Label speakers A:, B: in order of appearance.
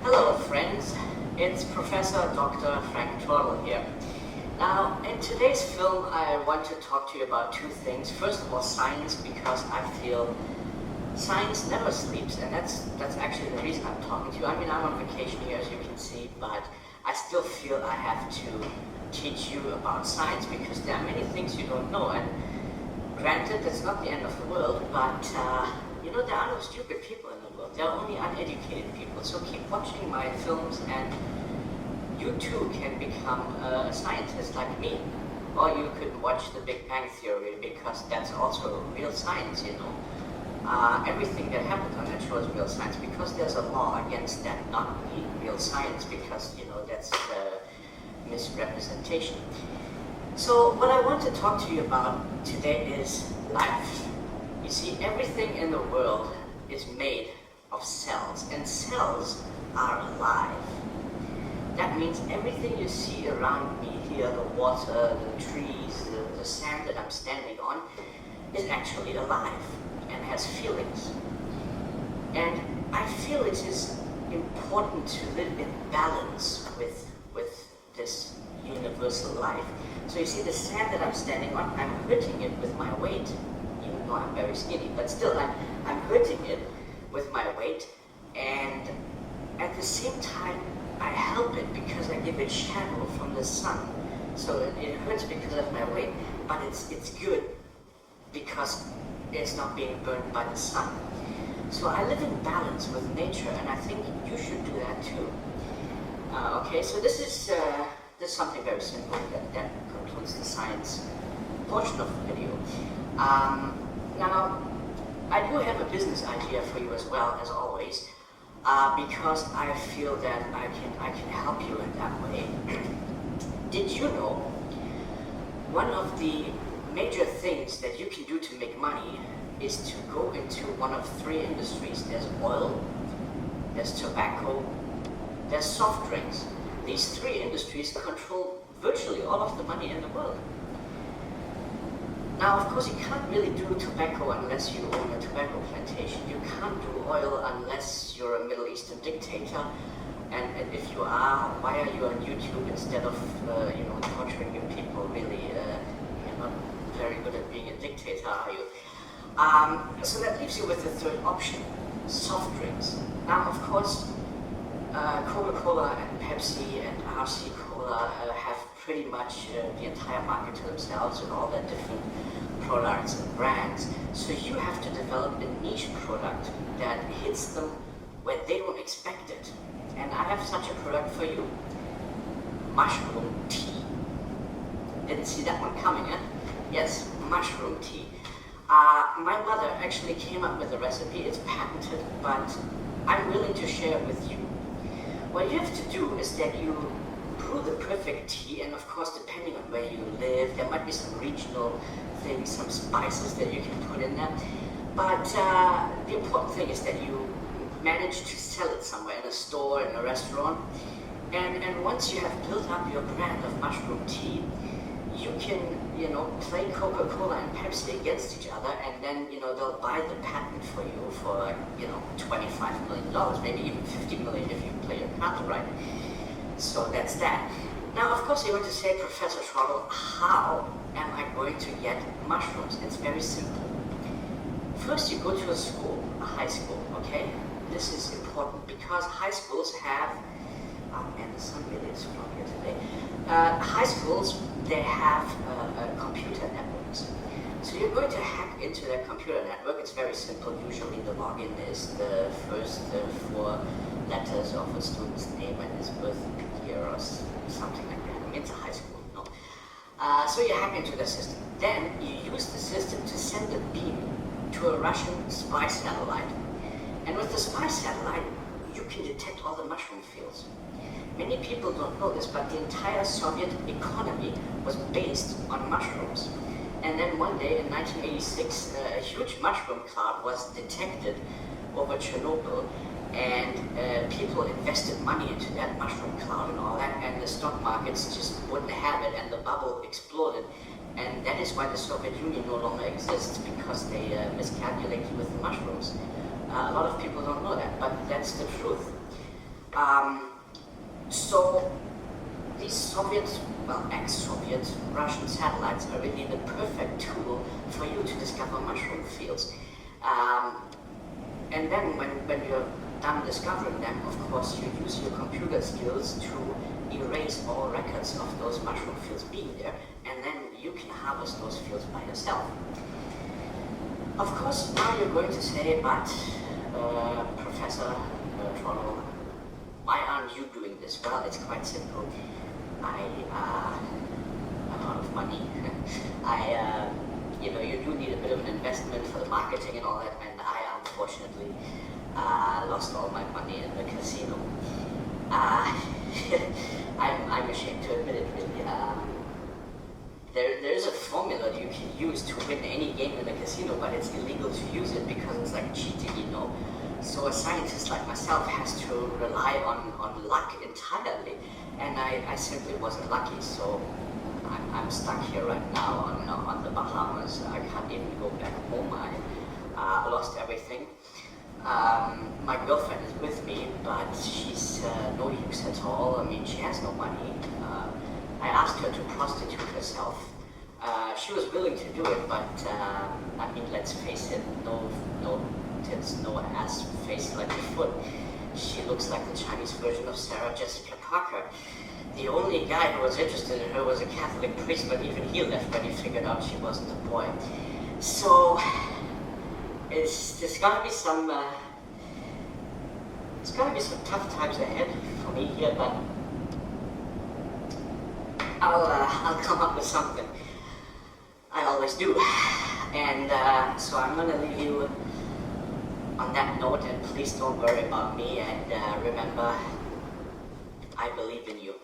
A: Hello friends, it's Professor Dr. Frank Trottel here. Now, in today's film I want to talk to you about two things. First of all, science, because I feel science never sleeps, and that's actually the reason I'm talking to you. I mean, I'm on vacation here, as you can see, but I still feel I have to teach you about science because there are many things you don't know. And granted, that's not the end of the world, but you know, there are no stupid people in the world. There are only uneducated people. So keep watching my films and you too can become a scientist like me. Or you could watch The Big Bang Theory because that's also real science, you know. Everything that happens on that show is real science because there's a law against that not being real science because, you know, that's misrepresentation. So what I want to talk to you about today is life. You see, everything in the world is made of cells, and cells are alive. That means everything you see around me here, the water, the trees, the sand that I'm standing on, is actually alive and has feelings. And I feel it is important to live in balance with this universal life. So you see, the sand that I'm standing on, I'm hurting it with my weight. Even though I'm very skinny, but still I'm hurting it with my weight, and at the same time I help it because I give it shadow from the sun. So it hurts because of my weight, but it's good because it's not being burned by the sun. So I live in balance with nature, and I think you should do that too. Okay, so this is something very simple that concludes the science portion of the video. Now, I do have a business idea for you as well, as always, because I feel that I can help you in that way. Did you know one of the major things that you can do to make money is to go into one of three industries? There's oil, there's tobacco, there's soft drinks. These three industries control virtually all of the money in the world. Now, of course, you can't really do tobacco unless you own a tobacco plantation. You can't do oil unless you're a Middle Eastern dictator. And if you are, why are you on YouTube instead of, you know, torturing your people? Really, you're not very good at being a dictator, are you? So that leaves you with the third option, soft drinks. Now, of course, Coca-Cola and Pepsi and RC Cola have pretty much the entire market to themselves with all their different products and brands. So you have to develop a niche product that hits them where they don't expect it. And I have such a product for you. Mushroom tea. Didn't see that one coming, eh? Yes, mushroom tea. My mother actually came up with a recipe. It's patented, but I'm willing to share it with you. What you have to do is that you brew the perfect tea, and of course, depending on where you live, there might be some regional things, some spices that you can put in there. But the important thing is that you manage to sell it somewhere, in a store, in a restaurant. And once you have built up your brand of mushroom tea, you can, you know, play Coca-Cola and Pepsi against each other, and then, you know, they'll buy the patent for you for, you know, $25 million, maybe even $50 million if you play your card right. So that's that. Now, of course, you're going to say, Professor Trottel, how am I going to get mushrooms? It's very simple. First, you go to a school, a high school, okay? This is important because high schools have, and the sun really is strong here today. High schools, they have computer networks. So you're going to hack into their computer network. It's very simple. Usually the login is the first four letters of a student's name and his birth year or something like that. I mean, it's a high school, no? So you hack into the system. Then you use the system to send a beam to a Russian spy satellite. And with the spy satellite, you can detect all the mushroom fields. Many people don't know this, but the entire Soviet economy was based on mushrooms. And then one day in 1986, a huge mushroom cloud was detected over Chernobyl, and people invested money into that mushroom cloud and all that, and the stock markets just wouldn't have it, and the bubble exploded. And that is why the Soviet Union no longer exists, because they miscalculated with the mushrooms. A lot of people don't know that, but that's the truth. So these Soviet, well, ex-Soviet Russian satellites are really the perfect tool for you to discover mushroom fields. And then when you're done discovering them, of course, you use your computer skills to erase all records of those mushroom fields being there, and then you can harvest those fields by yourself. Of course, now you're going to say, but Professor Trottel, why aren't you doing this? Well, it's quite simple. I'm out of money. You do need a bit of an investment for the marketing and all that, and I unfortunately lost all my money in the casino. I'm ashamed to admit it, really. There's a formula you can use to win any game in the casino, but it's illegal to use it because it's like cheating, you know. So a scientist like myself has to rely on luck entirely, and I simply wasn't lucky, so I'm stuck here right now on the Bahamas. I can't even go back home. I lost everything. My girlfriend is with me, but she's no use at all. I mean, she has no money. I asked her to prostitute herself. She was willing to do it, but I mean, let's face it, no tits, no ass, face like a foot. She looks like the Chinese version of Sarah Jessica Parker. The only guy who was interested in her was a Catholic priest, but even he left when he figured out she wasn't a boy. So there's gonna be some tough times ahead for me here, but I'll come up with something. I always do. And so I'm gonna leave you on that note, and please don't worry about me, and remember, I believe in you.